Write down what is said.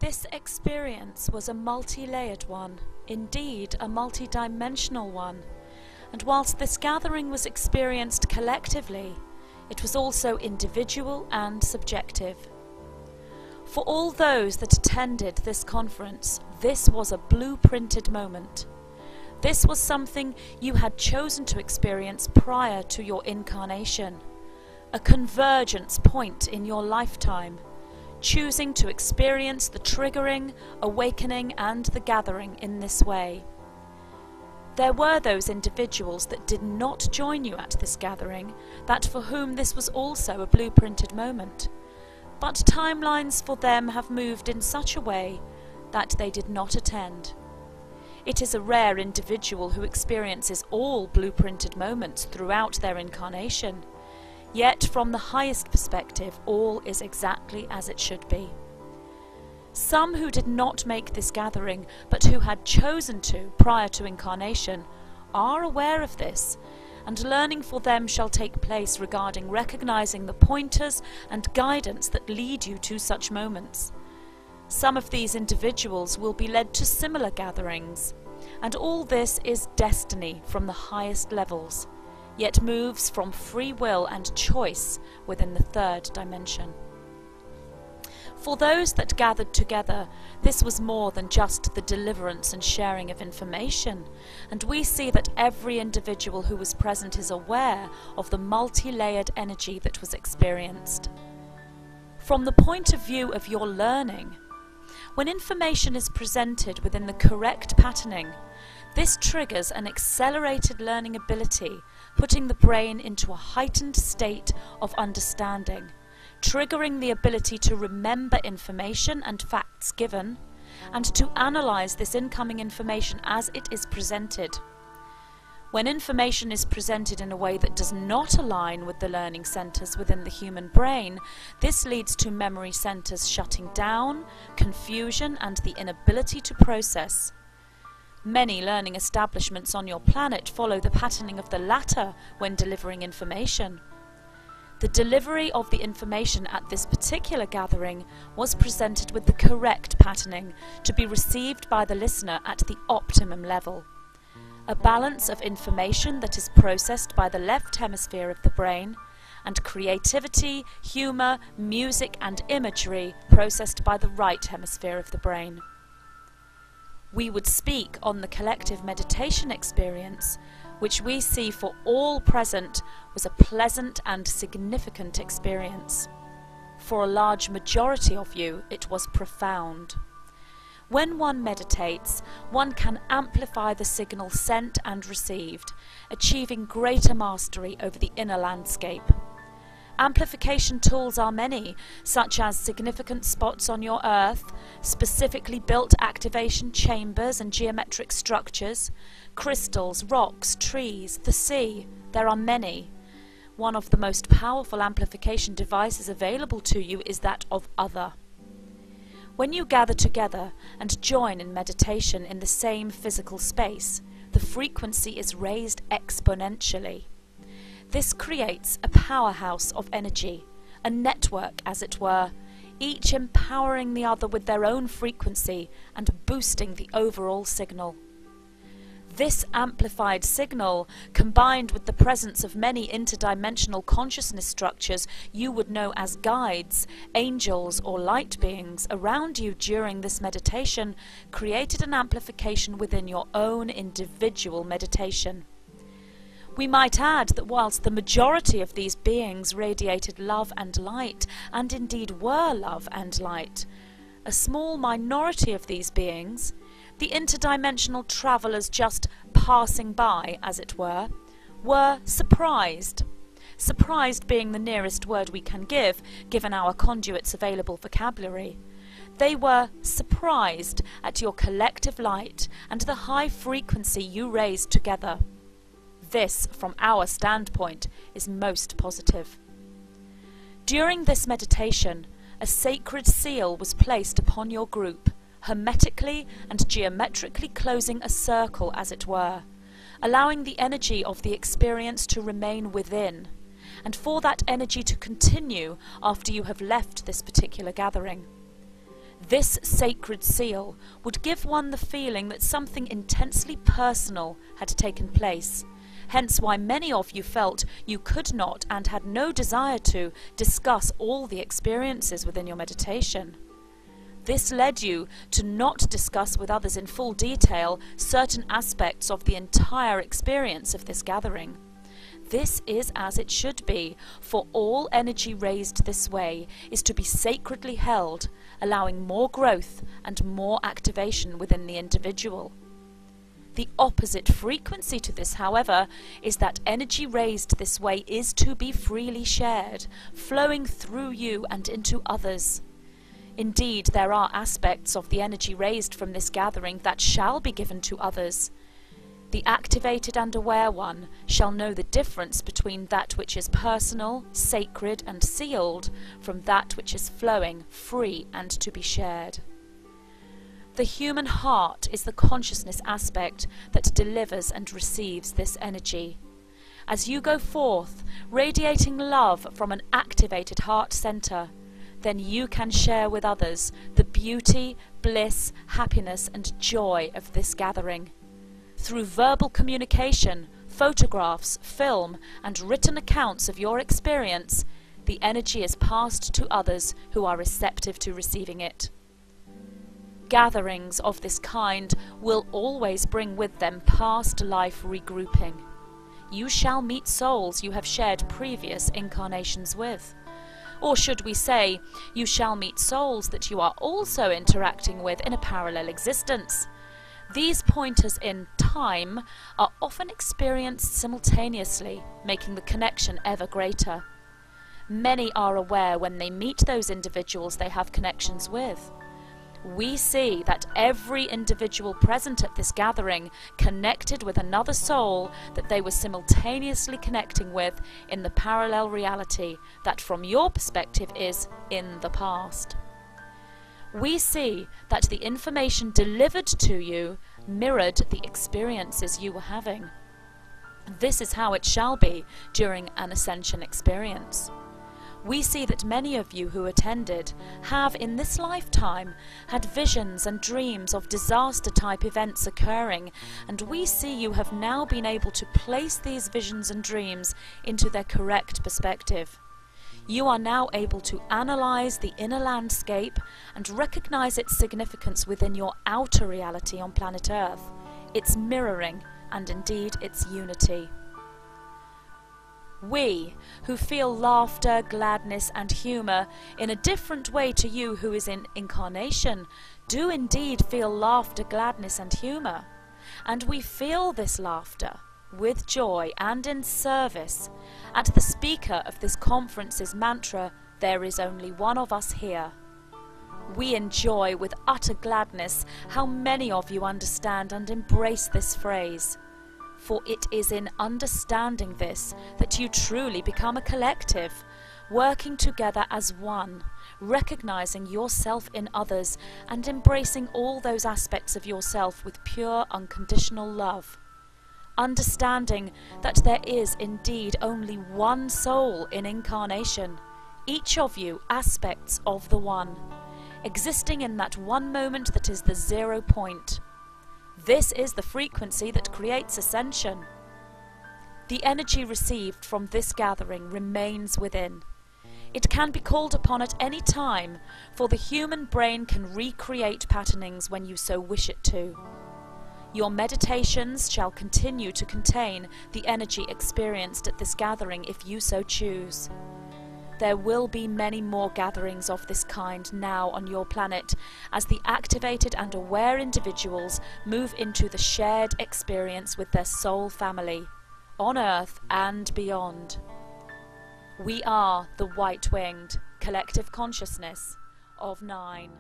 This experience was a multi-layered one, indeed a multi-dimensional one, and whilst this gathering was experienced collectively, it was also individual and subjective. For all those that attended this conference, this was a blueprinted moment. This was something you had chosen to experience prior to your incarnation, a convergence point in your lifetime, choosing to experience the triggering, awakening and the gathering in this way. There were those individuals that did not join you at this gathering, that for whom this was also a blueprinted moment, but timelines for them have moved in such a way that they did not attend. It is a rare individual who experiences all blueprinted moments throughout their incarnation, yet from the highest perspective all is exactly as it should be. Some who did not make this gathering, but who had chosen to prior to incarnation, are aware of this, and learning for them shall take place regarding recognizing the pointers and guidance that lead you to such moments. Some of these individuals will be led to similar gatherings, and all this is destiny from the highest levels, yet moves from free will and choice within the third dimension. For those that gathered together, this was more than just the deliverance and sharing of information, and we see that every individual who was present is aware of the multi-layered energy that was experienced. From the point of view of your learning, when information is presented within the correct patterning, this triggers an accelerated learning ability, putting the brain into a heightened state of understanding, triggering the ability to remember information and facts given, and to analyze this incoming information as it is presented. When information is presented in a way that does not align with the learning centers within the human brain, this leads to memory centers shutting down, confusion, and the inability to process. Many learning establishments on your planet follow the patterning of the latter when delivering information. The delivery of the information at this particular gathering was presented with the correct patterning to be received by the listener at the optimum level. A balance of information that is processed by the left hemisphere of the brain, and creativity, humour, music and imagery processed by the right hemisphere of the brain. We would speak on the collective meditation experience, which we see for all present was a pleasant and significant experience. For a large majority of you, it was profound. When one meditates, one can amplify the signal sent and received, achieving greater mastery over the inner landscape. Amplification tools are many, such as significant spots on your Earth, specifically built activation chambers and geometric structures, crystals, rocks, trees, the sea. There are many. One of the most powerful amplification devices available to you is that of other. When you gather together and join in meditation in the same physical space, the frequency is raised exponentially. This creates a powerhouse of energy, a network as it were, each empowering the other with their own frequency and boosting the overall signal. This amplified signal, combined with the presence of many interdimensional consciousness structures you would know as guides, angels or light beings around you during this meditation, created an amplification within your own individual meditation. We might add that whilst the majority of these beings radiated love and light, and indeed were love and light, a small minority of these beings, the interdimensional travellers just passing by, as it were surprised. Surprised being the nearest word we can give, given our conduit's available vocabulary. They were surprised at your collective light and the high frequency you raised together. This, from our standpoint, is most positive. During this meditation, a sacred seal was placed upon your group, hermetically and geometrically closing a circle, as it were, allowing the energy of the experience to remain within, and for that energy to continue after you have left this particular gathering. This sacred seal would give one the feeling that something intensely personal had taken place, hence why many of you felt you could not and had no desire to discuss all the experiences within your meditation. This led you to not discuss with others in full detail certain aspects of the entire experience of this gathering. This is as it should be, for all energy raised this way is to be sacredly held, allowing more growth and more activation within the individual. The opposite frequency to this, however, is that energy raised this way is to be freely shared, flowing through you and into others. Indeed, there are aspects of the energy raised from this gathering that shall be given to others. The activated and aware one shall know the difference between that which is personal, sacred and sealed from that which is flowing, free and to be shared. The human heart is the consciousness aspect that delivers and receives this energy. As you go forth, radiating love from an activated heart center, then you can share with others the beauty, bliss, happiness and joy of this gathering. Through verbal communication, photographs, film and written accounts of your experience, the energy is passed to others who are receptive to receiving it. Gatherings of this kind will always bring with them past life regrouping. You shall meet souls you have shared previous incarnations with. Or should we say, you shall meet souls that you are also interacting with in a parallel existence. These pointers in time are often experienced simultaneously, making the connection ever greater. Many are aware when they meet those individuals they have connections with. We see that every individual present at this gathering connected with another soul that they were simultaneously connecting with in the parallel reality that from your perspective is in the past. We see that the information delivered to you mirrored the experiences you were having. This is how it shall be during an ascension experience. We see that many of you who attended have in this lifetime had visions and dreams of disaster-type events occurring, and we see you have now been able to place these visions and dreams into their correct perspective. You are now able to analyze the inner landscape and recognize its significance within your outer reality on planet Earth, its mirroring, and indeed its unity. We, who feel laughter, gladness and humour in a different way to you who is in incarnation, do indeed feel laughter, gladness and humour. And we feel this laughter with joy and in service at the speaker of this conference's mantra, "There is only one of us here." We enjoy with utter gladness how many of you understand and embrace this phrase. For it is in understanding this that you truly become a collective, working together as one, recognizing yourself in others and embracing all those aspects of yourself with pure unconditional love. Understanding that there is indeed only one soul in incarnation, each of you aspects of the one, existing in that one moment that is the 0 point. This is the frequency that creates ascension. The energy received from this gathering remains within. It can be called upon at any time, for the human brain can recreate patternings when you so wish it to. Your meditations shall continue to contain the energy experienced at this gathering if you so choose. There will be many more gatherings of this kind now on your planet as the activated and aware individuals move into the shared experience with their soul family, on Earth and beyond. We are the white-winged collective consciousness of 9.